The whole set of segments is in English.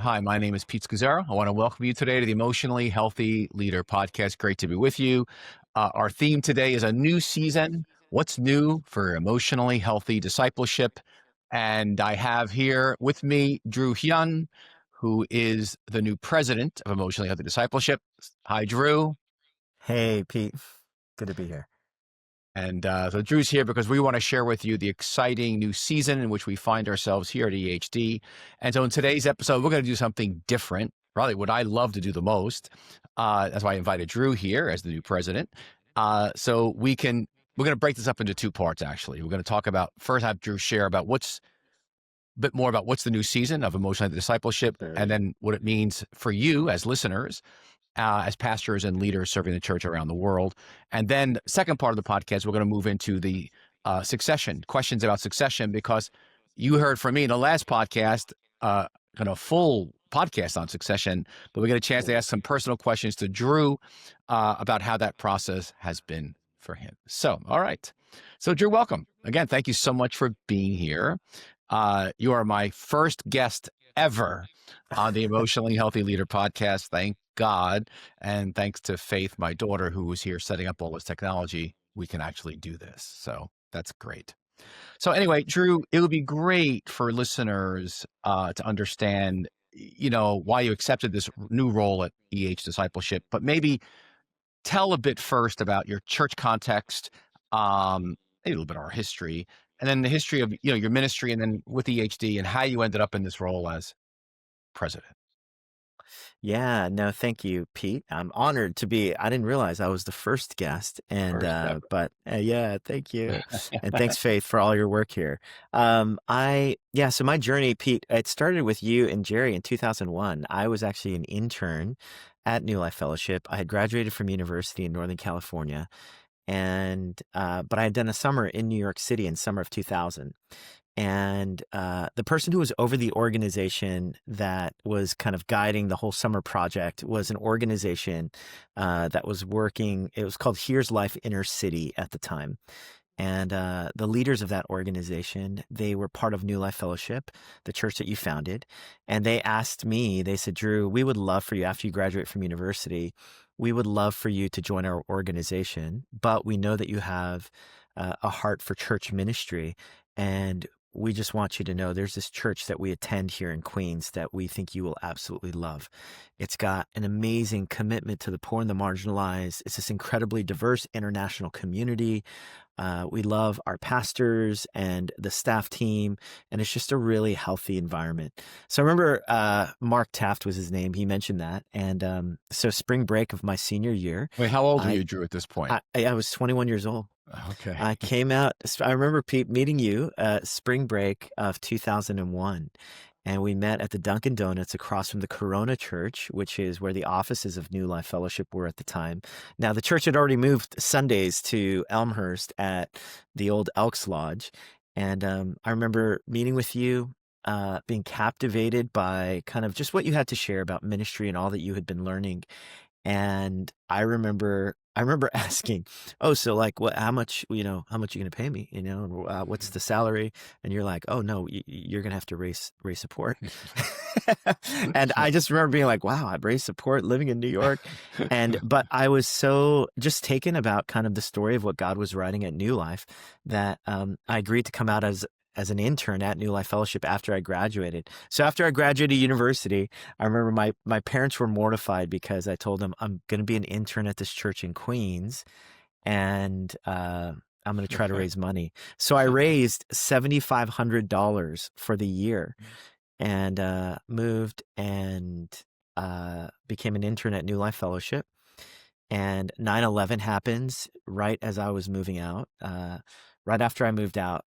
Hi, my name is Pete Scazzero. I want to welcome you today to the Emotionally Healthy Leader podcast. Great to be with you. Our theme today is a new season. What's new for emotionally healthy discipleship? And I have here with me Drew Hyun, who is the new president of Emotionally Healthy Discipleship. Hi, Drew. Hey, Pete. Good to be here. And so Drew's here because we want to share with you the exciting new season in which we find ourselves here at EHD. And so in today's episode, we're going to do something different, probably what I love to do the most. That's why I invited Drew here as the new president. So we're going to break this up into two parts, actually. We're going to talk about, first have Drew share about a bit more about what's the new season of Emotional Discipleship, and then what it means for you as listeners, as pastors and leaders serving the church around the world. And then the second part of the podcast, we're going to move into the succession, questions about succession, because you heard from me in the last podcast, kind of full podcast on succession, but we get a chance to ask some personal questions to Drew about how that process has been for him. So, all right. So Drew, welcome. Again, thank you so much for being here. You are my first guest ever on the Emotionally Healthy Leader podcast. Thank God. And thanks to Faith, my daughter, who was here setting up all this technology, we can actually do this. So that's great. So anyway, Drew, it would be great for listeners to understand, why you accepted this new role at Discipleship, but maybe tell a bit first about your church context, maybe a little bit of our history, and then the history of, your ministry, and then with EHD and how you ended up in this role as president. Yeah, no, thank you, Pete. I'm honored to be. I didn't realize I was the first guest, and First ever. yeah, thank you, and thanks, Faith, for all your work here. So my journey, Pete, it started with you and Jerry in 2001. I was actually an intern at New Life Fellowship. I had graduated from university in Northern California, and but I had done a summer in New York City in summer of 2000. And the person who was over the organization that was kind of guiding the whole summer project was an organization that was working. It was called Here's Life Inner City at the time. And the leaders of that organization, they were part of New Life Fellowship, the church that you founded. And they asked me, they said, Drew, we would love for you, after you graduate from university, we would love for you to join our organization, but we know that you have a heart for church ministry. And we just want you to know there's this church that we attend here in Queens that we think you will absolutely love. It's got an amazing commitment to the poor and the marginalized. It's this incredibly diverse international community. We love our pastors and the staff team, and it's just a really healthy environment. So I remember Mark Taft was his name. He mentioned that. And so spring break of my senior year. Wait, how old were you, Drew, at this point? I was 21 years old. Okay. I came out, I remember, Pete, meeting you spring break of 2001. And we met at the Dunkin' Donuts across from the Corona Church, which is where the offices of New Life Fellowship were at the time. Now, the church had already moved Sundays to Elmhurst at the old Elks Lodge. And I remember meeting with you, being captivated by kind of just what you had to share about ministry and all that you had been learning. And I remember asking, oh, so like, how much you going to pay me? What's the salary? And you're like, oh no, you're going to have to raise support. And I just remember being like, wow, I've raised support living in New York. But I was so just taken about kind of the story of what God was writing at New Life that I agreed to come out as an intern at New Life Fellowship after I graduated. So after I graduated university, I remember my parents were mortified because I told them I'm going to be an intern at this church in Queens, and I'm going to try to raise money. So I raised $7,500 for the year and moved and became an intern at New Life Fellowship. And 9/11 happens right as I was moving out. Right after I moved out,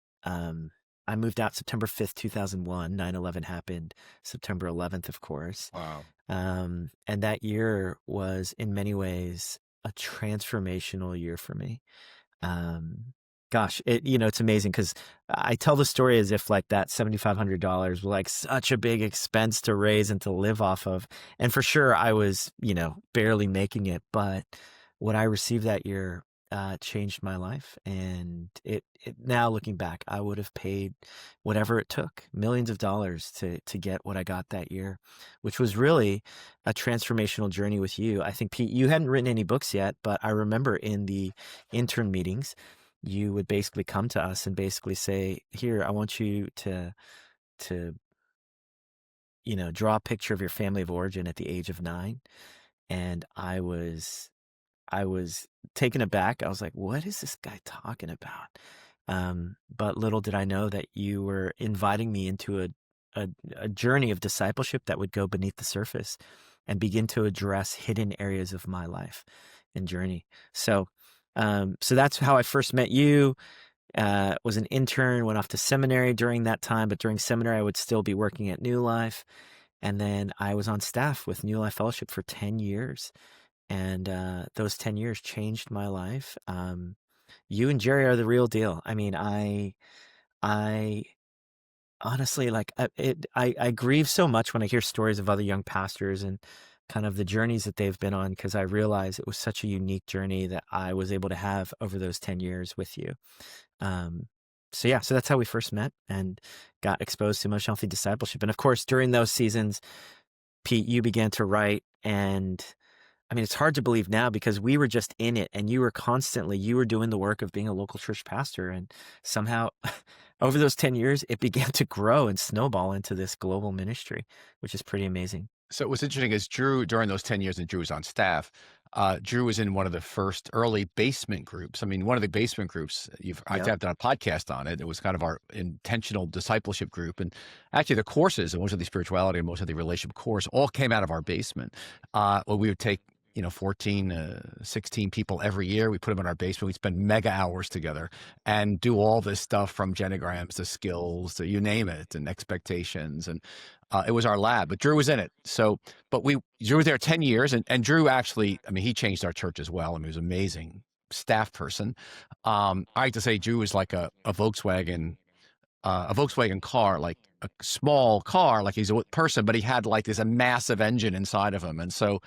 I moved out September 5th, 2001. 9/11 happened September 11th, of course. Wow. And that year was in many ways a transformational year for me. It's amazing because I tell the story as if like that $7,500 was like such a big expense to raise and to live off of. And for sure I was, barely making it, but what I received that year changed my life. And it now looking back, I would have paid whatever it took, millions of dollars to get what I got that year, which was really a transformational journey with you. I think, Pete, you hadn't written any books yet, but I remember in the intern meetings, you would basically come to us and basically say, here, I want you to draw a picture of your family of origin at the age of 9. And I was taken aback. I was like, what is this guy talking about? But little did I know that you were inviting me into a journey of discipleship that would go beneath the surface and begin to address hidden areas of my life and journey. So that's how I first met you. Was an intern, went off to seminary during that time, but during seminary, I would still be working at New Life. And then I was on staff with New Life Fellowship for 10 years. And those 10 years changed my life. You and Jerry are the real deal. I mean, I honestly, like, I grieve so much when I hear stories of other young pastors and kind of the journeys that they've been on, because I realize it was such a unique journey that I was able to have over those 10 years with you. So that's how we first met and got exposed to emotional healthy discipleship. And of course, during those seasons, Pete, you began to write. And I mean, it's hard to believe now because we were just in it, and you were doing the work of being a local church pastor. And somehow over those 10 years, it began to grow and snowball into this global ministry, which is pretty amazing. So what's interesting is Drew, during those 10 years that Drew was on staff, Drew was in one of the first early basement groups. I mean, one of the basement groups, I've Yep. done a podcast on it. It was kind of our intentional discipleship group. And actually the courses, and most of the spirituality and most of the relationship course all came out of our basement. Well, we would take 14, 16 people every year. We put them in our basement. We'd spend mega hours together and do all this stuff from genograms to skills to you name it, and expectations. And it was our lab, but Drew was in it. So, but Drew was there 10 years, and Drew actually, I mean, he changed our church as well. I mean, he was an amazing staff person. I like to say Drew was like a Volkswagen car, like a small car, like he's a person, but he had like this a massive engine inside of him. And so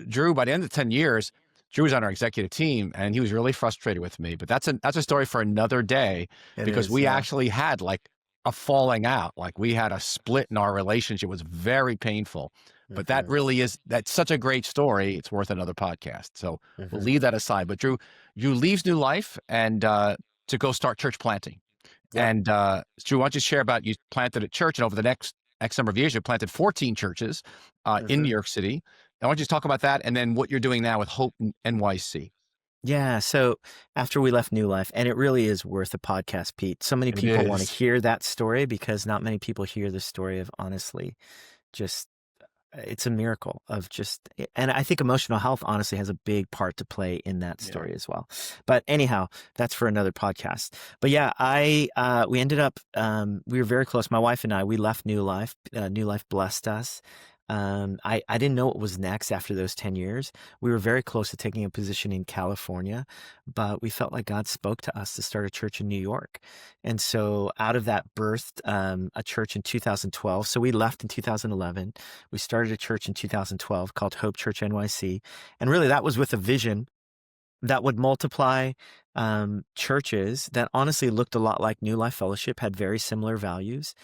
Drew, by the end of 10 years, Drew was on our executive team, and he was really frustrated with me. But that's a story for another day, It because is, we yeah. actually had like a falling out. Like we had a split in our relationship. It was very painful. But Hmm. that's such a great story. It's worth another podcast. So we'll Hmm. leave that aside. But Drew leaves New Life and to go start church planting. Yep. And Drew, why don't you share about you planted a church, and over the next X number of years, you planted 14 churches in New Hmm. York City. I want you to talk about that, and then what you're doing now with Hope NYC. Yeah. So after we left New Life, and it really is worth a podcast, Pete. So many It people want to is. hear that story because not many people hear the story of, honestly, just it's a miracle of just, and I think emotional health honestly has a big part to play in that Yeah. story as well. But anyhow, that's for another podcast. But yeah, we ended up, we were very close. My wife and I, we left New Life. New Life blessed us. I didn't know what was next after those 10 years. We were very close to taking a position in California, but we felt like God spoke to us to start a church in New York. And so out of that birthed a church in 2012. So we left in 2011. We started a church in 2012 called Hope Church NYC. And really that was with a vision that would multiply churches that honestly looked a lot like New Life Fellowship, had very similar values.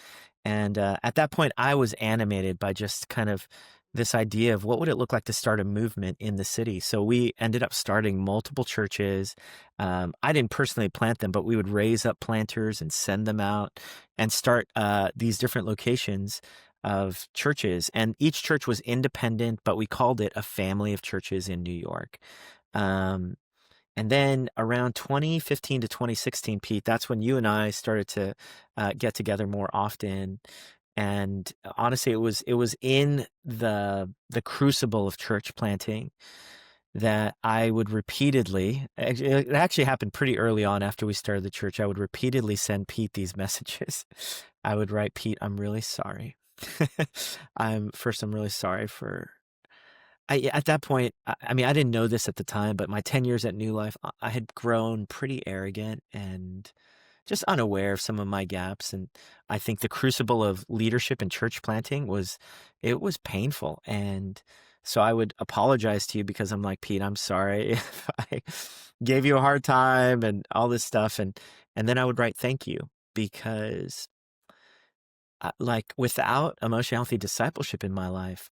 And at that point, I was animated by just kind of this idea of what would it look like to start a movement in the city. So we ended up starting multiple churches. I didn't personally plant them, but we would raise up planters and send them out and start these different locations of churches. And each church was independent, but we called it a family of churches in New York. Um, and then around 2015 to 2016, Pete, that's when you and I started to get together more often. And honestly, it was in the crucible of church planting that I would repeatedly, it actually happened pretty early on after we started the church. I would repeatedly send Pete these messages. I would write, Pete, I'm really sorry. I'm really sorry for at that point, I mean, I didn't know this at the time, but my 10 years at New Life, I had grown pretty arrogant and just unaware of some of my gaps. And I think the crucible of leadership and church planting it was painful. And So I would apologize to you because I'm like, Pete, I'm sorry if I gave you a hard time and all this stuff. And then I would write thank you because like without emotionally healthy discipleship in my life,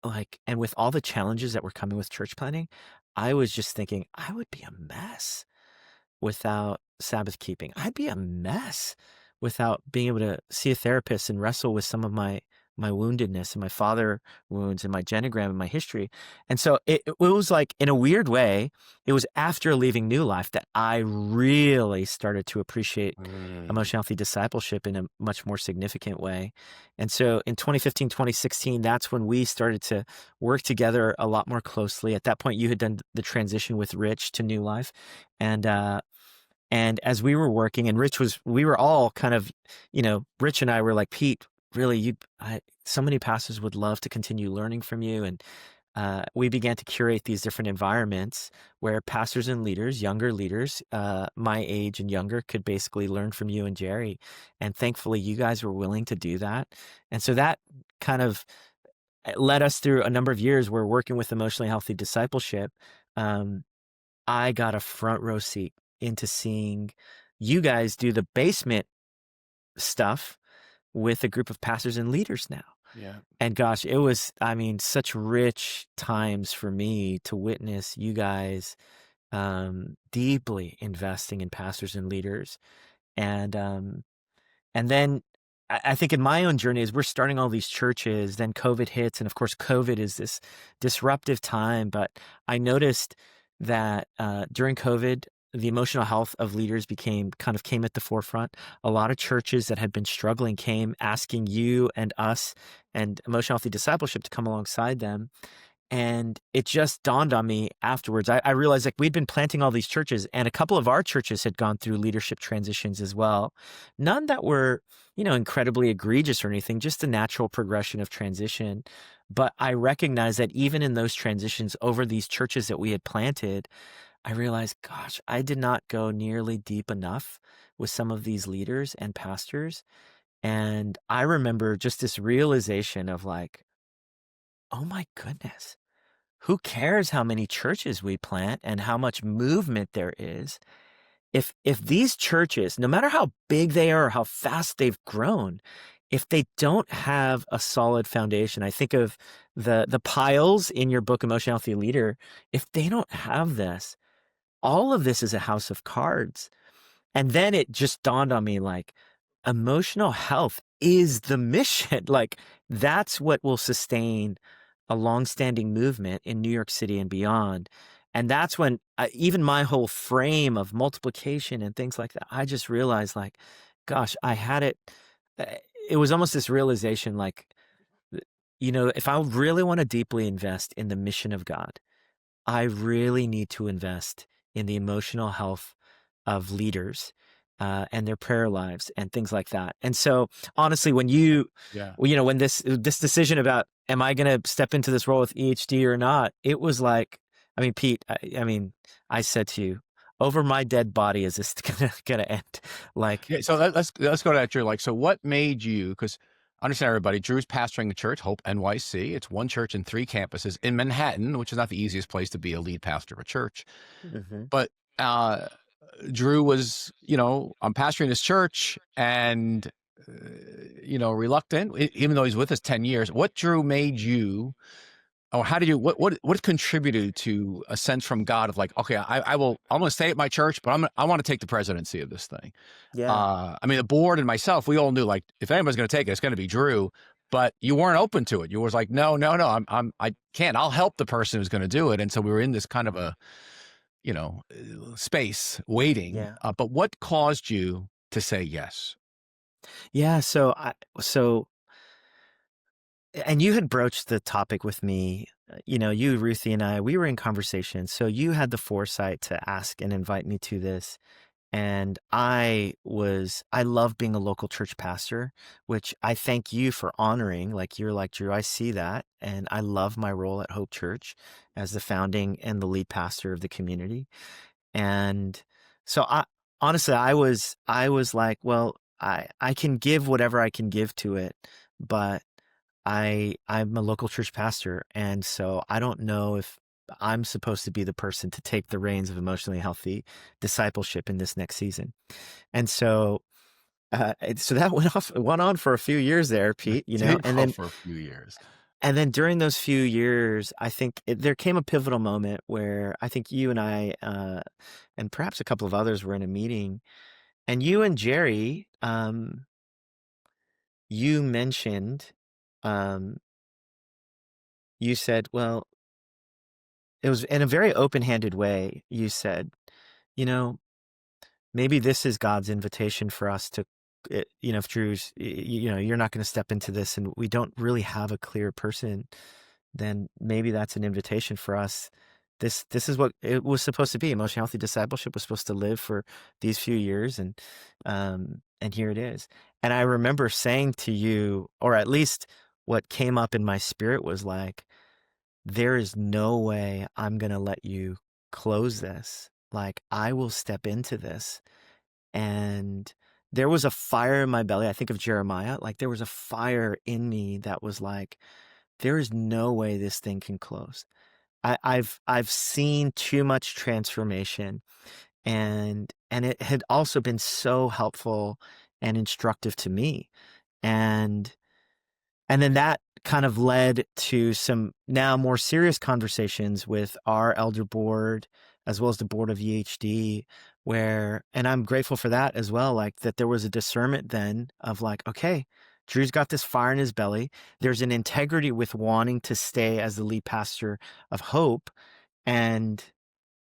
like, and with all the challenges that were coming with church planning, I was just thinking I would be a mess without Sabbath keeping. I'd be a mess without being able to see a therapist and wrestle with some of my woundedness and my father wounds and my genogram and my history. And so it was like, in a weird way, it was after leaving New Life that I really started to appreciate Mm. emotional healthy discipleship in a much more significant way. And so in 2015, 2016, that's when we started to work together a lot more closely. At that point, you had done the transition with Rich to New Life. And as we were working, and we were all kind of, Rich and I were like, Pete, really, so many pastors would love to continue learning from you. And we began to curate these different environments where pastors and leaders, younger leaders, my age and younger, could basically learn from you and Jerry. And thankfully, you guys were willing to do that. And so that kind of led us through a number of years where working with emotionally healthy discipleship. I got a front row seat into seeing you guys do the basement stuff with a group of pastors and leaders now. Yeah. And gosh, it was, I mean, such rich times for me to witness you guys deeply investing in pastors and leaders. And then I think in my own journey, as we're starting all these churches, then COVID hits. And of course, COVID is this disruptive time. But I noticed that during COVID, the emotional health of leaders came at the forefront. A lot of churches that had been struggling came asking you and us and emotional healthy discipleship to come alongside them. And it just dawned on me afterwards. I realized like we'd been planting all these churches, and a couple of our churches had gone through leadership transitions as well. None that were, incredibly egregious or anything, just a natural progression of transition. But I recognized that even in those transitions over these churches that we had planted, I realized, gosh, I did not go nearly deep enough with some of these leaders and pastors. And I remember just this realization of like, oh my goodness, who cares how many churches we plant and how much movement there is? If these churches, no matter how big they are or how fast they've grown, if they don't have a solid foundation, I think of the piles in your book, Emotional Healthy Leader. If they don't have this, all of this is a house of cards. And then it just dawned on me like, emotional health is the mission. Like, that's what will sustain a longstanding movement in New York City and beyond. And that's when even my whole frame of multiplication and things like that, I just realized like, gosh, I had it. uh, It was almost this realization like, if I really want to deeply invest in the mission of God, I really need to invest in the emotional health of leaders and their prayer lives and things like that. And so, honestly, Yeah. when this decision about am I going to step into this role with EHD or not, it was like, I mean, Pete, I said to you, over my dead body is this gonna end? Like, Yeah. So let's go to that, Drew. Like, so what made you? Because understand everybody, Drew's pastoring a church, Hope NYC. It's one church and 3 campuses in Manhattan, which is not the easiest place to be a lead pastor of a church. mhm. But Drew was, I'm pastoring this church and, reluctant, even though he's with us 10 years. What, Drew, made you, or how did you, what contributed to a sense from God of like, okay, I'm going to stay at my church, but I want to take the presidency of this thing. Yeah. I mean, the board and myself, we all knew like, if anyone's going to take it, it's going to be Drew, but you weren't open to it. You was like, no, I can't, I'll help the person who's going to do it. And so we were in this kind of a, space waiting. Yeah. But what caused you to say yes? Yeah. So and you had broached the topic with me. You, Ruthie, and we were in conversation. So you had the foresight to ask and invite me to this. And I love being a local church pastor, which I thank you for honoring. Like, you're like, Drew, I see that. And I love my role at Hope Church as the founding and the lead pastor of the community. And so honestly, I was like, well, I can give whatever I can give to it, but I'm a local church pastor, and so I don't know if I'm supposed to be the person to take the reins of emotionally healthy discipleship in this next season. And so so that went on for a few years there, Pete, It did and go then for a few years. during those few years, I think there came a pivotal moment where I think you and I, and perhaps a couple of others were in a meeting, and you and Jerry, you mentioned, um, you said, well, it was in a very open-handed way. You said, you know, maybe this is God's invitation for us to, if Drew's, you're not going to step into this and we don't really have a clear person, then maybe that's an invitation for us. This is what it was supposed to be. Emotionally healthy discipleship was supposed to live for these few years, and here it is. And I remember saying to you, or at least what came up in my spirit was like, there is no way I'm going to let you close this. Like, I will step into this. And there was a fire in my belly. I think of Jeremiah. Like, there was a fire in me that was like, there is no way this thing can close. I've seen too much transformation, and it had also been so helpful and instructive to me. And then that kind of led to some now more serious conversations with our elder board as well as the board of EHD, and I'm grateful for that as well, like that there was a discernment then of like, okay, Drew's got this fire in his belly. There's an integrity with wanting to stay as the lead pastor of Hope, and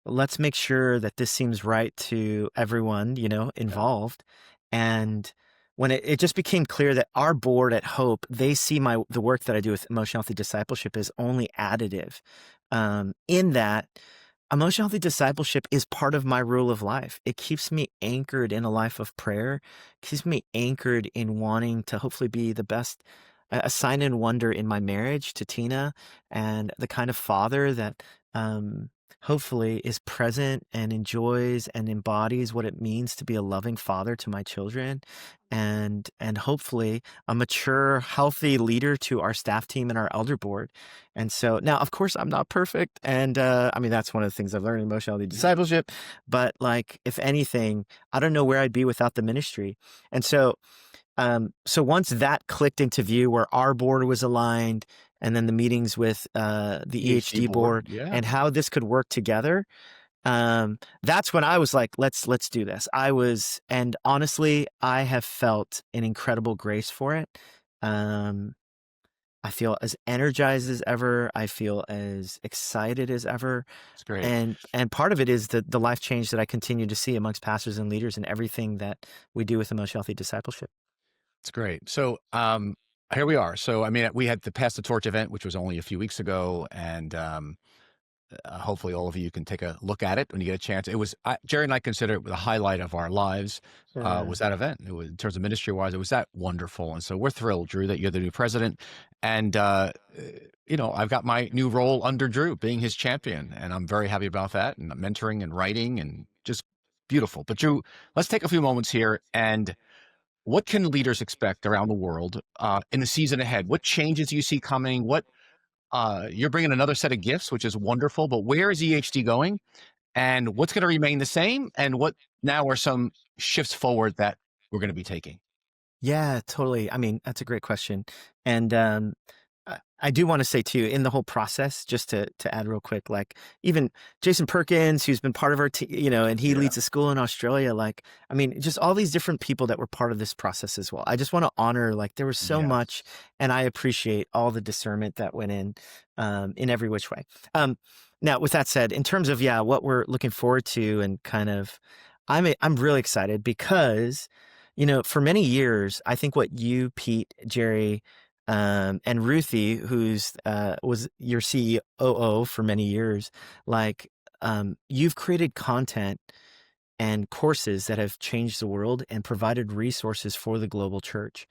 let's make sure that this seems right to everyone, Yeah, involved. And when it just became clear that our board at Hope, they see the work that I do with emotional healthy discipleship is only additive. In that emotional healthy discipleship is part of my rule of life. It keeps me anchored in a life of prayer, keeps me anchored in wanting to hopefully be the best, a sign and wonder in my marriage to Tina, and the kind of father that, hopefully is present and enjoys and embodies what it means to be a loving father to my children, and hopefully a mature, healthy leader to our staff team and our elder board. And so now, of course, I'm not perfect, and I mean that's one of the things I've learned in emotional healthy discipleship. But like, if anything, I don't know where I'd be without the ministry. And so once that clicked into view, where our board was aligned, and then the meetings with the EHD EHD board. board Yeah, and how this could work together, that's when I was like, let's do this. And honestly, I have felt an incredible grace for it. Um, I feel as energized as ever. I feel as excited as ever. it's great. And part of it is the life change that I continue to see amongst pastors and leaders in everything that we do with emotional healthy discipleship. It's great. So here we are. So I mean, we had the Pass the Torch event, which was only a few weeks ago, and hopefully all of you can take a look at it when you get a chance. It was Jerry and I consider it the highlight of our lives. Yeah. Was that event? It was, in terms of ministry wise, it was that wonderful, and so we're thrilled, Drew, that you're the new president, and I've got my new role under Drew, being his champion, and I'm very happy about that, and mentoring and writing and just beautiful. But Drew, let's take a few moments here and what can leaders expect around the world in the season ahead? What changes you see coming? What you're bringing another set of gifts, which is wonderful. But where is EHD going, and what's going to remain the same, and what now are some shifts forward that we're going to be taking? Yeah, totally. I mean, that's a great question. And I do want to say too, in the whole process, just to add real quick, like even Jason Perkins, who's been part of our team, and he Yeah. leads a school in Australia. Like, I mean, just all these different people that were part of this process as well. I just want to honor, like, there was so much, Yes. and I appreciate all the discernment that went in every which way. Now, with that said, in terms of what we're looking forward to, and kind of, I'm really excited because, for many years, I think what you, Pete, Jerry, and Ruthie, who's was your COO for many years, like, you've created content and courses that have changed the world and provided resources for the global church,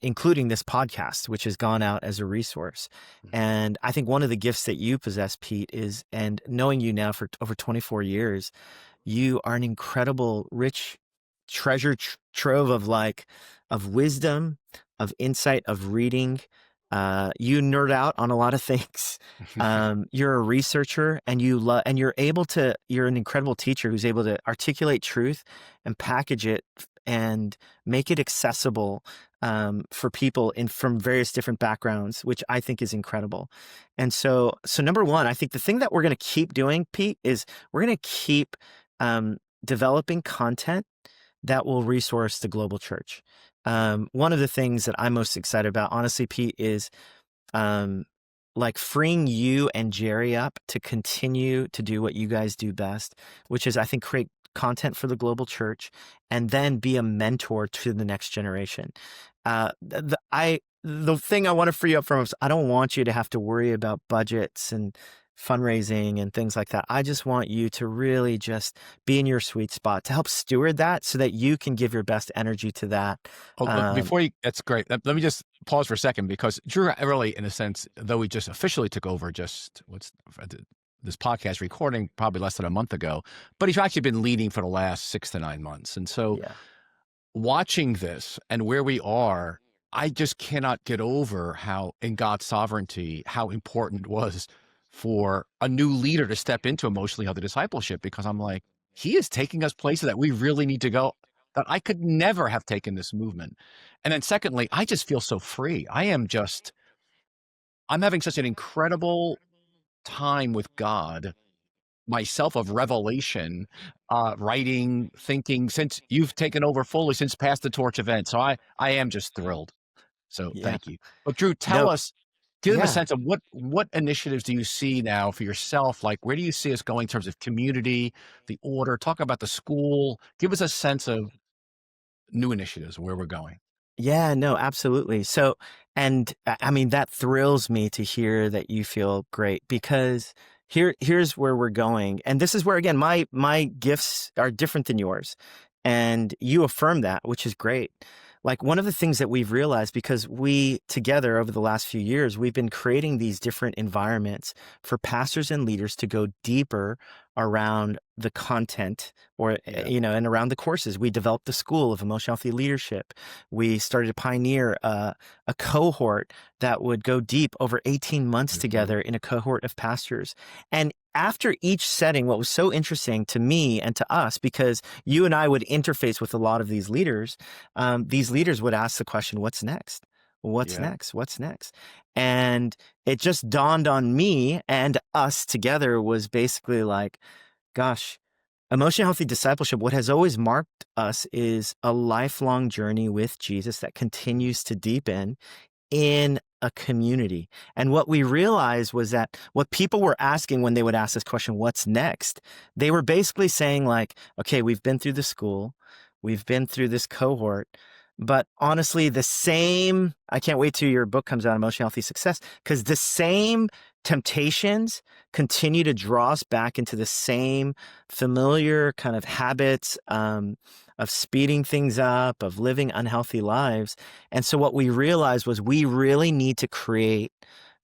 including this podcast, which has gone out as a resource. And I think one of the gifts that you possess, Pete, is, and knowing you now for over 24 years, you are an incredible, rich treasure trove of wisdom, of insight, of reading, You nerd out on a lot of things. You're a researcher, and you're able to. You're an incredible teacher who's able to articulate truth and package it and make it accessible for people from various different backgrounds, which I think is incredible. And so number one, I think the thing that we're going to keep doing, Pete, is we're going to keep developing content that will resource the global church. One of the things that I'm most excited about, honestly, Pete, is like freeing you and Jerry up to continue to do what you guys do best, which is, I think, create content for the global church and then be a mentor to the next generation. The thing I want to free up from is I don't want you to have to worry about budgets and fundraising and things like that. I just want you to really just be in your sweet spot to help steward that so that you can give your best energy to that. That's great. Let me just pause for a second, because Drew really, in a sense, though we just officially took over this podcast recording probably less than a month ago, but he's actually been leading for the last 6 to 9 months. And so watching this and where we are, I just cannot get over how, in God's sovereignty, how important it was for a new leader to step into emotionally healthy discipleship, because I'm like, he is taking us places that we really need to go, that I could never have taken this movement. And then secondly, I just feel so free. I'm having such an incredible time with God, myself, of revelation, writing, thinking, since you've taken over fully, since Pass the Torch event. So I am just thrilled. So thank you. But Drew, give them a sense of what initiatives do you see now for yourself? Like, where do you see us going in terms of community, the order? Talk about the school. Give us a sense of new initiatives, where we're going. Yeah, no, absolutely. So, and I mean, that thrills me to hear that you feel great, because here's where we're going. And this is where, again, my gifts are different than yours. And you affirm that, which is great. Like, one of the things that we've realized, because we together over the last few years, we've been creating these different environments for pastors and leaders to go deeper around the content and around the courses. We developed the School of Emotional Healthy Leadership. We started to pioneer a cohort that would go deep over 18 months together in a cohort of pastors. And after each setting, what was so interesting to me and to us, because you and I would interface with a lot of these leaders would ask the question, what's next? What's next? What's next? And it just dawned on me and us together was basically like, gosh, emotionally healthy discipleship, what has always marked us is a lifelong journey with Jesus that continues to deepen in a community. And what we realized was that what people were asking when they would ask this question, what's next? They were basically saying like, okay, we've been through the school, we've been through this cohort, but honestly, I can't wait till your book comes out, Emotionally Healthy Success, because the same temptations continue to draw us back into the same familiar kind of habits of speeding things up, of living unhealthy lives. And so what we realized was we really need to create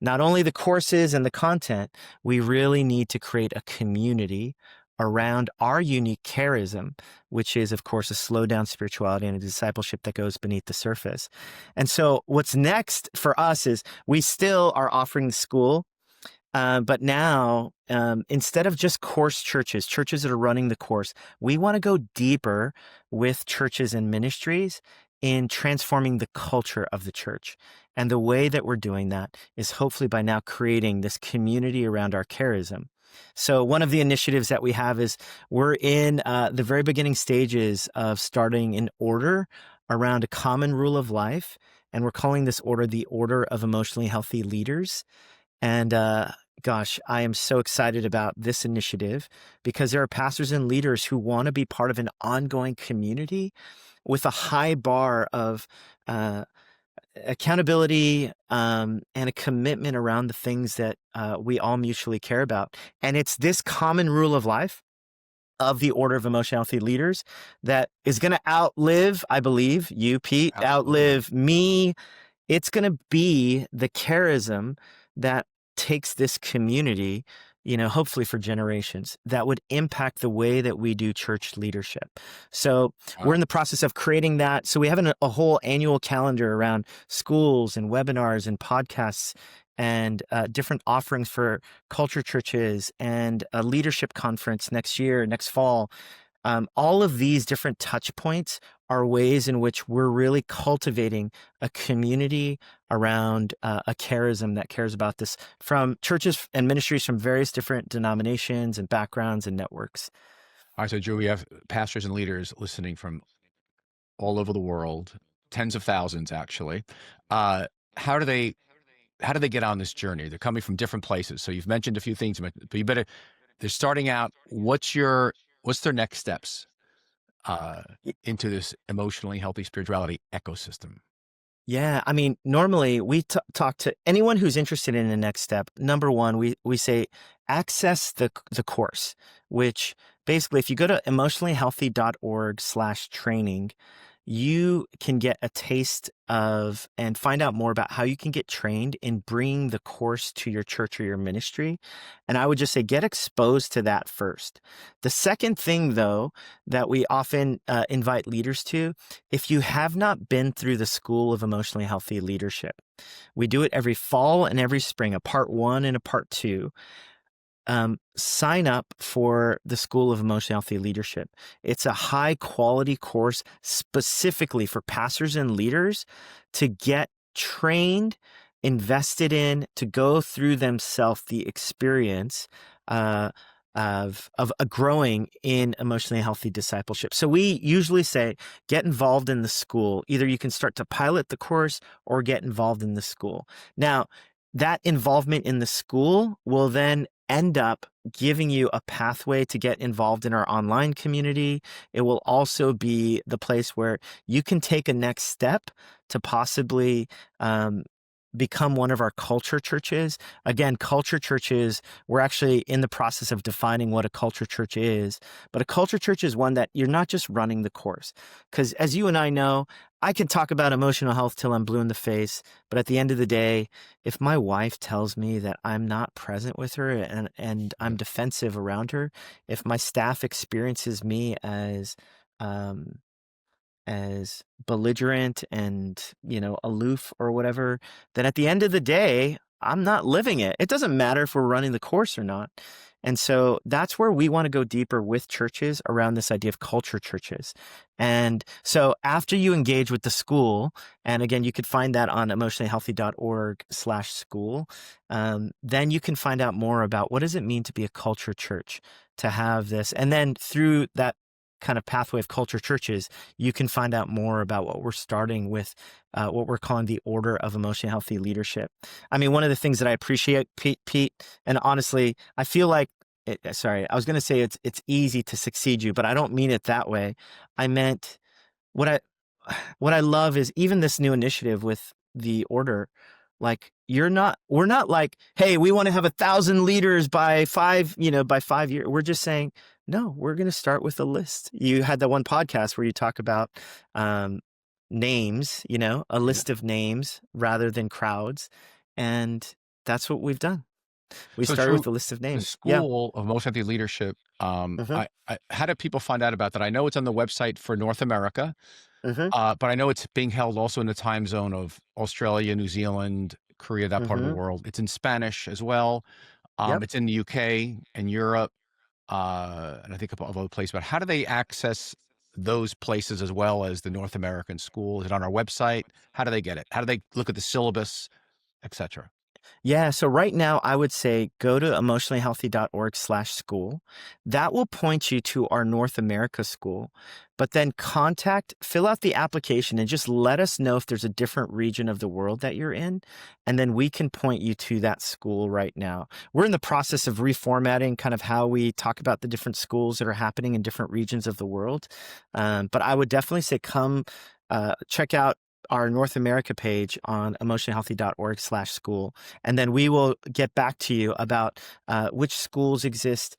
not only the courses and the content, we really need to create a community around our unique charism, which is, of course, a slow down spirituality and a discipleship that goes beneath the surface. And so what's next for us is we still are offering the school, but now instead of just course churches that are running the course, we want to go deeper with churches and ministries in transforming the culture of the church. And the way that we're doing that is hopefully by now creating this community around our charism. So one of the initiatives that we have is we're in the very beginning stages of starting an order around a common rule of life. And we're calling this order the Order of Emotionally Healthy Leaders. And gosh, I am so excited about this initiative because there are pastors and leaders who want to be part of an ongoing community with a high bar of accountability and a commitment around the things that we all mutually care about. And it's this common rule of life of the Order of Emotionally Healthy Leaders that is going to outlive, I believe, you, Pete, outlive me. It's going to be the charism that takes this community hopefully for generations, that would impact the way that we do church leadership. So we're in Wow. the process of creating that. So we have a whole annual calendar around schools and webinars and podcasts and different offerings for culture churches and a leadership conference next fall. All of these different touch points are ways in which we're really cultivating a community around a charism that cares about this, from churches and ministries from various different denominations and backgrounds and networks. All right, so Drew, we have pastors and leaders listening from all over the world, tens of thousands actually. Uh, how do they get on this journey? They're coming from different places. So you've mentioned a few things, but they're starting out. What's their next steps into this emotionally healthy spirituality ecosystem? Yeah, I mean, normally we talk to anyone who's interested in the next step. Number one, we say access the course, which basically, if you go to emotionallyhealthy.org/training, you can get a taste of and find out more about how you can get trained in bringing the course to your church or your ministry. And I would just say get exposed to that first. The second thing, though, that we often invite leaders to, if you have not been through the School of Emotionally Healthy Leadership, we do it every fall and every spring, a part 1 and a part 2. Sign up for the School of Emotionally Healthy Leadership. It's a high quality course specifically for pastors and leaders to get trained, invested in, to go through themselves the experience of a growing in emotionally healthy discipleship. So we usually say, get involved in the school. Either you can start to pilot the course or get involved in the school. Now, that involvement in the school will then end up giving you a pathway to get involved in our online community. It will also be the place where you can take a next step to possibly become one of our culture churches. Again, culture churches, we're actually in the process of defining what a culture church is. But a culture church is one that you're not just running the course. Because as you and I know, I can talk about emotional health till I'm blue in the face. But at the end of the day, if my wife tells me that I'm not present with her and I'm defensive around her, if my staff experiences me as belligerent and, aloof or whatever, then at the end of the day, I'm not living it. It doesn't matter if we're running the course or not. And so that's where we want to go deeper with churches around this idea of culture churches. And so after you engage with the school, and again, you could find that on emotionallyhealthy.org/school, then you can find out more about what does it mean to be a culture church, to have this. And then through that kind of pathway of culture churches, you can find out more about what we're starting with, what we're calling the Order of Emotionally Healthy Leadership. I mean, one of the things that I appreciate, Pete, and honestly, I feel like, sorry, I was going to say it's easy to succeed you, but I don't mean it that way. I meant what I love is even this new initiative with the order. Like we're not like, hey, we want to have 1,000 leaders by 5 years. We're just saying, no, we're going to start with a list. You had that one podcast where you talk about names, a list of names rather than crowds. And that's what we've done. We So started Drew, with a list of the names. Yeah. School of Most Healthy Leadership, Mm-hmm. how do people find out about that? I know it's on the website for North America, Mm-hmm. but I know it's being held also in the time zone of Australia, New Zealand, Korea, that part of the Mm-hmm. world. It's in Spanish as well. Yep. It's in the UK and Europe, and I think a couple of other places. But how do they access those places as well as the North American school? Is it on our website? How do they get it? How do they look at the syllabus, etc.? Yeah. So right now, I would say go to emotionallyhealthy.org/school. That will point you to our North America school, but then fill out the application and just let us know if there's a different region of the world that you're in. And then we can point you to that school right now. We're in the process of reformatting kind of how we talk about the different schools that are happening in different regions of the world. But I would definitely say come check out our North America page on emotionallyhealthy.org/school. And then we will get back to you about which schools exist.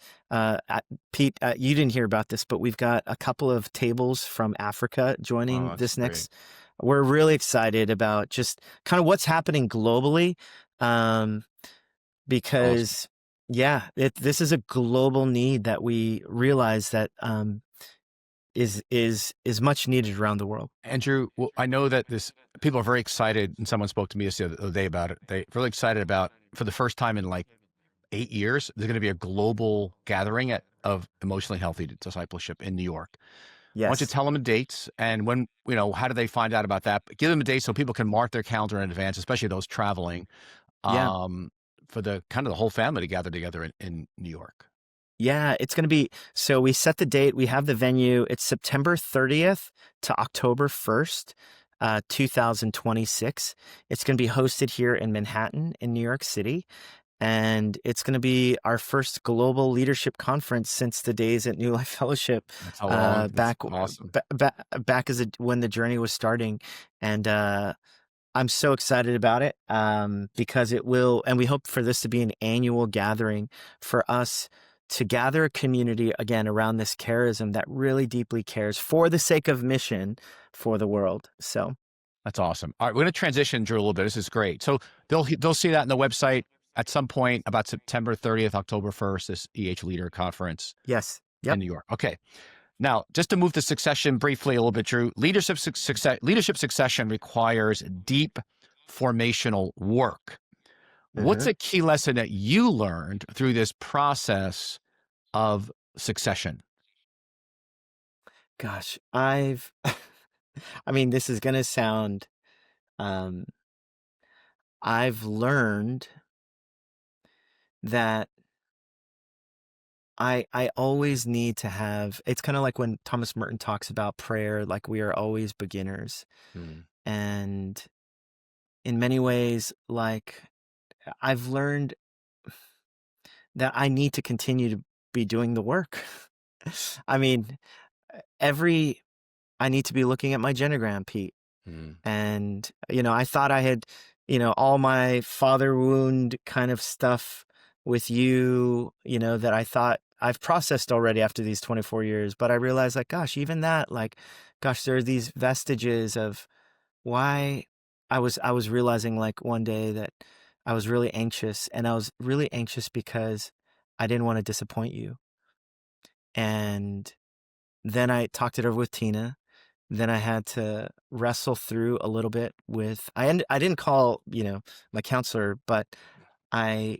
Pete, you didn't hear about this, but we've got a couple of tables from Africa Oh, joining that's this great. next. We're really excited about just kind of what's happening globally, Awesome. because Yeah, this is a global need that we realize that is much needed around the world. Andrew, well, I know that people are very excited, and someone spoke to me the other day about it. They're really excited about, for the first time in like 8 years, there's going to be a global gathering of emotionally healthy discipleship in New York. Why don't you Yes. tell them the dates and when, how do they find out about that? But give them a date so people can mark their calendar in advance, especially those traveling, Yeah. um, for the kind of the whole family to gather together in New York. Yeah, it's going to be, so we set the date, we have the venue. It's September 30th to October 1st, 2026. It's going to be hosted here in Manhattan in New York City. And it's going to be our first global leadership conference since the days at New Life Fellowship, That's how long. That's back awesome. back as when the journey was starting. And I'm so excited about it, because it will, and we hope for this to be an annual gathering for us to gather a community again around this charism that really deeply cares for the sake of mission for the world. So That's awesome. All right, we're going to transition, Drew, a little bit. This is great. So they'll see that in the website at some point about September 30th, October 1st, this EH Leader Conference yes, in yep. New York. Okay. Now, just to move to succession briefly a little bit, Drew, leadership succession requires deep formational work. What's hmm a key lesson that you learned through this process of succession? Gosh, I've, I mean, this is going to sound, um, I've learned that I always need to have, it's kind of like when Thomas Merton talks about prayer, like we are always beginners. Hmm. And in many ways, like I've learned that I need to continue to be doing the work. I mean, every, I need to be looking at my genogram, Pete. Hmm. And, I thought I had, all my father wound kind of stuff with you, that I thought I've processed already after these 24 years. But I realized, like, gosh, even that, like, gosh, there are these vestiges of why I was realizing, like, one day that I was really anxious, and I was really anxious because I didn't want to disappoint you. And then I talked it over with Tina. Then I had to wrestle through a little bit with, I didn't call, my counselor, but I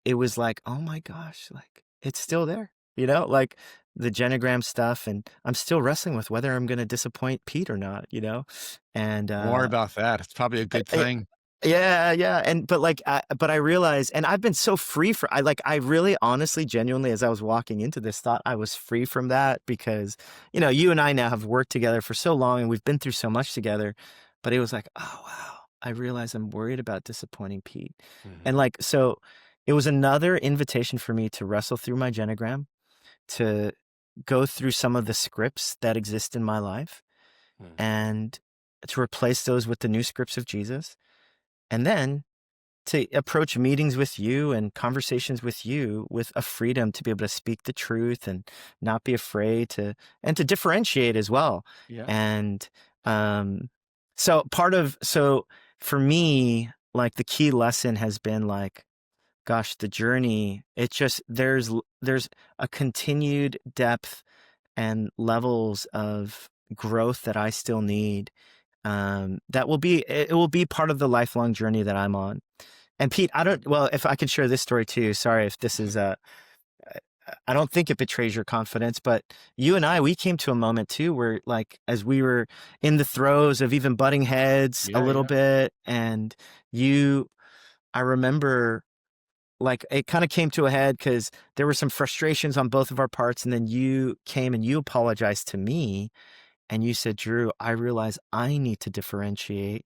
it was like, oh my gosh, like it's still there, like the genogram stuff, and I'm still wrestling with whether I'm going to disappoint Pete or not. And Don't worry about that. It's probably a good I, thing. yeah, yeah, and but I realized, and I've been so free I really, honestly, genuinely, as I was walking into this, thought I was free from that because, you and I now have worked together for so long and we've been through so much together, but it was like, oh wow, I realized I'm worried about disappointing Pete, Hmm. and like so, it was another invitation for me to wrestle through my genogram, to go through some of the scripts that exist in my life, Hmm. and to replace those with the new scripts of Jesus. And then to approach meetings with you and conversations with you with a freedom to be able to speak the truth and not be afraid to, and to differentiate as well. Yeah. And um, so for me, like the key lesson has been like, gosh, the journey, it just, there's a continued depth and levels of growth that I still need, it will be part of the lifelong journey that I'm on. And Pete, well, if I could share this story too, sorry if this is I don't think it betrays your confidence, but you and we came to a moment too where, like, as we were in the throes of even butting heads a Yeah. little Yeah. bit, and I remember, like, it kind of came to a head because there were some frustrations on both of our parts, and then you came and you apologized to me, and you said, Drew, I realize I need to differentiate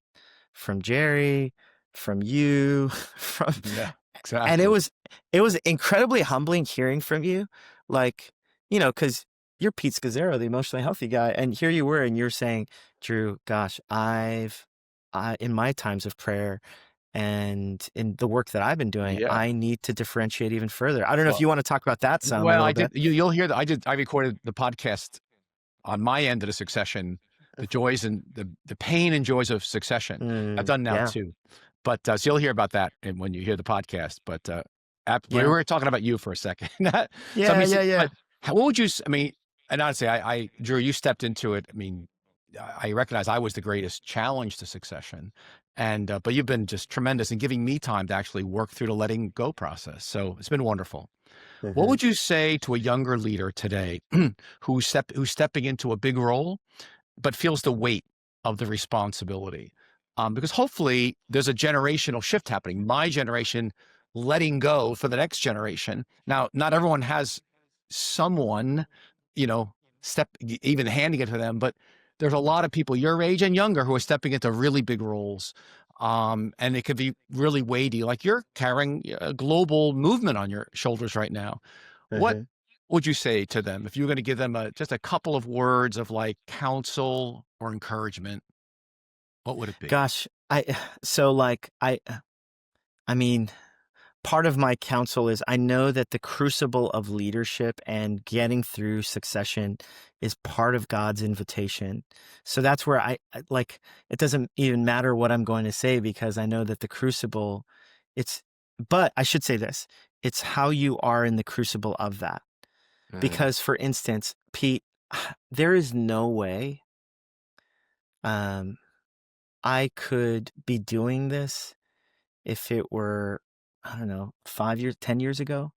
from Jerry, from you, from, Yeah. and Exactly. it was incredibly humbling hearing from you, like, because you're Pete Scazzero, the emotionally healthy guy, and here you were, and you're saying, Drew, gosh, in my times of prayer and in the work that I've been doing, Yeah. I need to differentiate even further. I don't know if Well, you want to talk about that some a well, little I did. bit. You'll hear that I recorded the podcast on my end of the succession, the joys and the pain and joys of succession. I've done now Yeah. too, but so you'll hear about that when you hear the podcast. But We Yeah. were talking about you for a second. So, I Yeah, mean, yeah, yeah. but what would you, I mean, and honestly, Drew, you stepped into it. I mean, I recognize I was the greatest challenge to succession. And, but you've been just tremendous in giving me time to actually work through the letting go process. So it's been wonderful. What Mhm. would you say to a younger leader today who's stepping into a big role, but feels the weight of the responsibility? Because hopefully there's a generational shift happening. My generation letting go for the next generation. Now, not everyone has someone, you know, even handing it to them, but there's a lot of people your age and younger who are stepping into really big roles. And it could be really weighty. Like you're carrying a global movement on your shoulders right now. What Mhm. would you say to them if you were going to give them just a couple of words of like counsel or encouragement? What would it be? Gosh, so like I mean, part of my counsel is I know that the crucible of leadership and getting through succession is part of God's invitation. So that's where like, it doesn't even matter what I'm going to say because I know that the crucible, it's, but I should say this, it's how you are in the crucible of that. Mm, Because for instance, Pete, there is no way um, I could be doing this if it were, I don't know, 5 years, 10 years ago.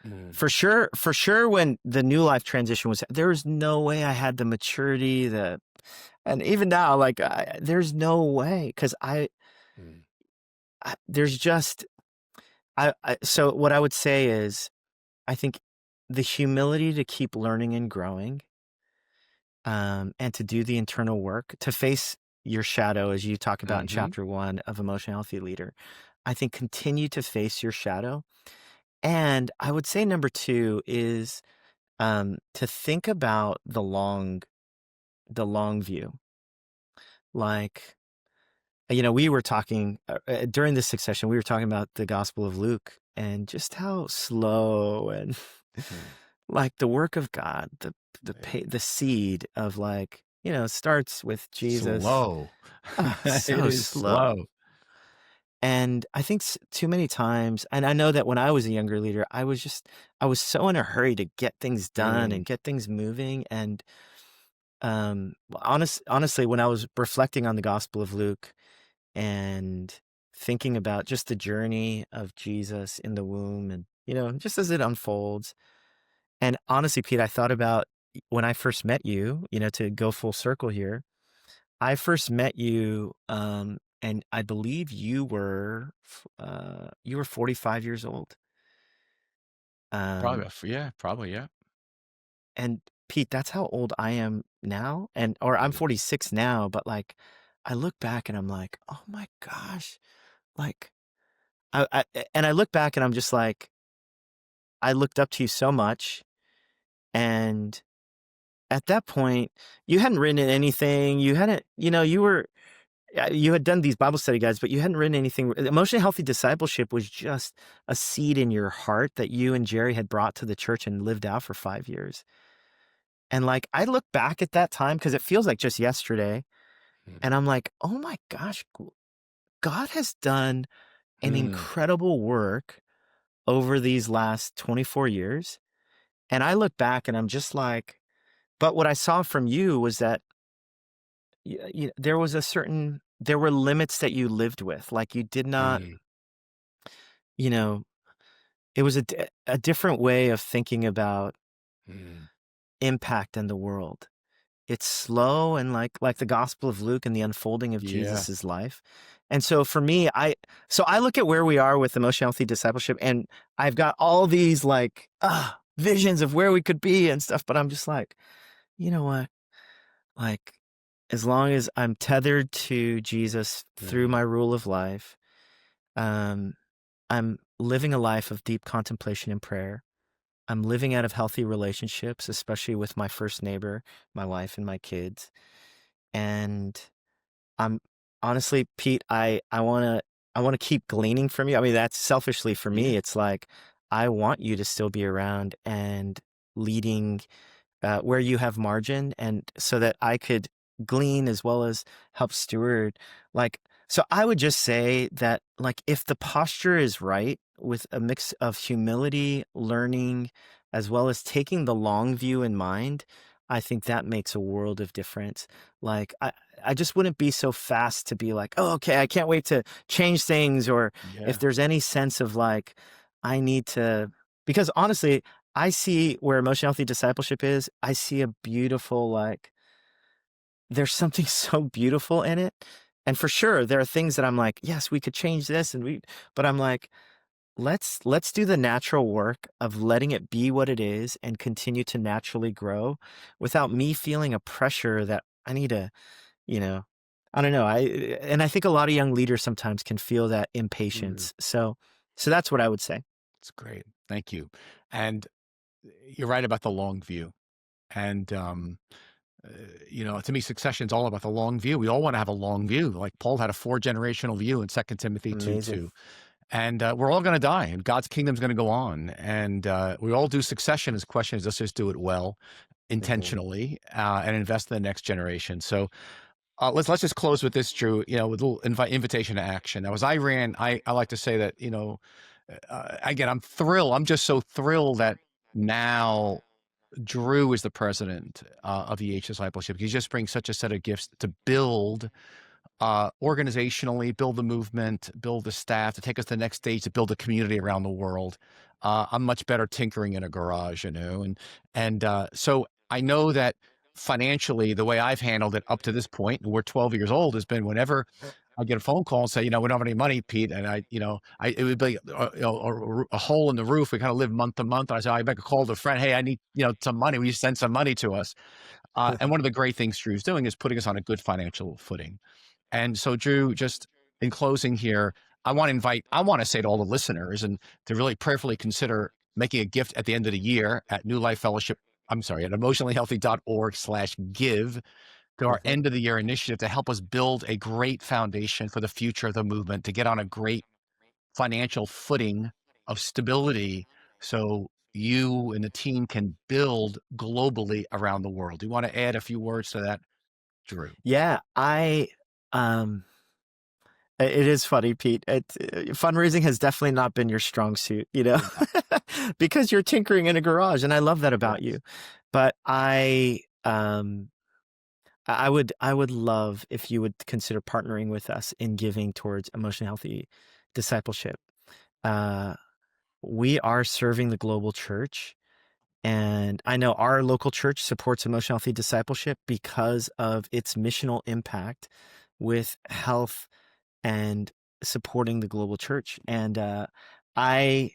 mm, For sure, when the New Life transition was, there was no way I had the maturity, and even now, like, there's no way because mm, there's just, so what I would say is, I think the humility to keep learning and growing, and to do the internal work, to face your shadow, as you talk about in hmm chapter 1 of Emotional Healthy Leader. I think continue to face your shadow. And I would say number 2 is to think about the long view. Like, we were talking during this succession, we were talking about the Gospel of Luke and just how slow and mm. like the work of God, Yeah. the seed of like, starts with Jesus. Slow. It So is slow. slow. And I think too many times, and I know that when I was a younger leader, I was so in a hurry to get things done Mm, and get things moving. And honestly, when I was reflecting on the Gospel of Luke and thinking about just the journey of Jesus in the womb and, just as it unfolds. And honestly, Pete, I thought about when I first met you, to go full circle here. I first met you, and I believe you were 45 years old. probably. Um, Yeah, probably. Yeah. and Pete, that's how old I am now, or I'm Mm, 46 now, but like, I look back and I'm like, oh my gosh, like, and I look back and I'm just like, I looked up to you so much, and at that point, you hadn't written anything, you hadn't, you had done these Bible study guides, but you hadn't written anything. Emotionally Healthy Discipleship was just a seed in your heart that you and Jerry had brought to the church and lived out for 5 years. And like, I look back at that time because it feels like just yesterday. mm, And I'm like, oh my gosh, God has done an mm. incredible work over these last 24 years. And I look back and I'm just like, but what I saw from you was that there was there were limits that you lived with. Like you did not, Mm, you know, it was a different way of thinking about mm. impact in the world. It's slow and like the Gospel of Luke and the unfolding of Yeah. Jesus's life. And so for me, I look at where we are with emotional healthy discipleship, and I've got all these like visions of where we could be and stuff, but I'm just like, you know what? Like, as long as I'm tethered to Jesus through Mm, my rule of life, um, I'm living a life of deep contemplation and prayer. I'm living out of healthy relationships, especially with my first neighbor, my wife, and my kids. And I'm honestly, Pete, I wanna keep gleaning from you. I mean, that's selfishly for yeah. me. It's like I want you to still be around and leading where you have margin, and so that I could glean as well as help steward. Like, So I would just say that, like, if the posture is right with a mix of humility, learning, as well as taking the long view in mind, I think that makes a world of difference. Like, I just wouldn't be so fast to be like, oh, okay, I can't wait to change things. Or if Yeah. there's any sense of like, I need to, because honestly, I see where emotional healthy discipleship is, I see a beautiful, like, there's something so beautiful in it. And for sure, there are things that I'm like, yes, we could change this but I'm like, let's do the natural work of letting it be what it is and continue to naturally grow without me feeling a pressure that I need to, you know, I don't know. I think a lot of young leaders sometimes can feel that Mm, impatience. So that's what I would say. it's great. Thank you. And you're right about the long view. And, uh, to me, succession is all about the long view. We all want to have a long view. Like Paul had a 4 generational view in Second Timothy 2 Amazing. 2. And we're all going to die, and God's kingdom's going to go on. And we all do succession. His question is, let's just do it well, Hmm. intentionally, and invest in the next generation. So let's just close with this, Drew. With a little invitation to action. Now, as I ran, I like to say that again, I'm thrilled. I'm just so thrilled that now Drew is the president of EH Discipleship. He just brings such a set of gifts to build organizationally, build the movement, build the staff to take us to the next stage, to build a community around the world. I'm much better tinkering in a garage, and so I know that financially, the way I've handled it up to this point, and we're 12 years old, has been whenever I get a phone call and say, we don't have any money, Pete, and it would be a hole in the roof. We kind of live month to month. And I say, I make a call to a friend. Hey, I need some money. Will you send some money to us? And one of the great things Drew's doing is putting us on a good financial footing. And so, Drew, just in closing here, I want to say to all the listeners and to really prayerfully consider making a gift at the end of the year at New Life Fellowship. I'm sorry, at emotionallyhealthy.org/give to our Hmm. end of the year initiative to help us build a great foundation for the future of the movement, to get on a great financial footing of stability so you and the team can build globally around the world. Do you want to add a few words to that, Drew? Yeah, um, it is funny, Pete. Fundraising has definitely not been your strong suit, Yeah. because you're tinkering in a garage, and I love that about Yes. you. But I would love if you would consider partnering with us in giving towards emotionally healthy discipleship. Uh, we are serving the global church, and I know our local church supports emotional healthy discipleship because of its missional impact with health and supporting the global church. And I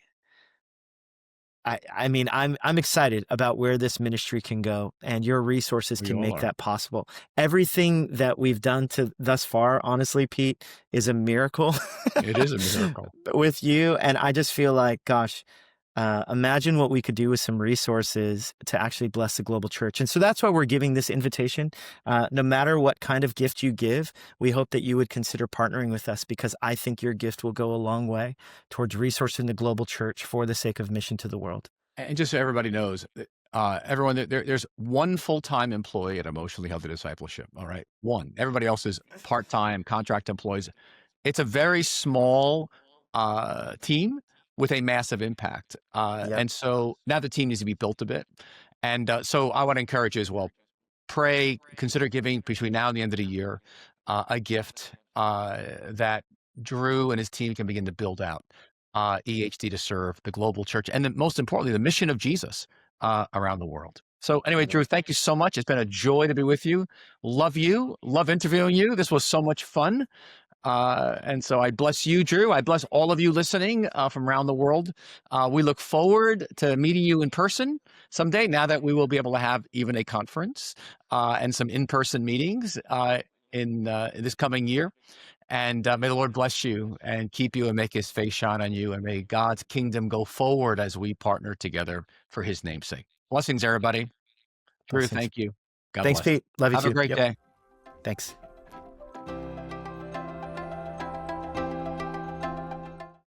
I mean, I'm excited about where this ministry can go, and your resources We can all make are. that possible. Everything that we've done to thus far, honestly, Pete, is a miracle It is a miracle. with you. And I just feel like, gosh, imagine what we could do with some resources to actually bless the global church. And so that's why we're giving this invitation. No matter what kind of gift you give, we hope that you would consider partnering with us, because I think your gift will go a long way towards resourcing the global church for the sake of mission to the world. And just so everybody knows, everyone, there's one full-time employee at Emotionally Healthy Discipleship. All right, one. Everybody else is part-time contract employees. It's a very small team with a massive impact. Yep. And so now the team needs to be built a bit. And so I want to encourage you as well. Pray, consider giving between now and the end of the year a gift that Drew and his team can begin to build out EHD to serve the global church and most importantly, the mission of Jesus around the world. So anyway, Amen. Drew, thank you so much. It's been a joy to be with you. Love interviewing you. This was so much fun. And so I bless you, Drew. I bless all of you listening from around the world. We look forward to meeting you in person someday, now that we will be able to have even a conference and some in-person meetings in this coming year. And may the Lord bless you and keep you and make his face shine on you. And may God's kingdom go forward as we partner together for his name's sake. Blessings, everybody. Drew, Blessings. thank you. God Thanks, bless. Pete. Love you Have a too. great Yep. day. Thanks.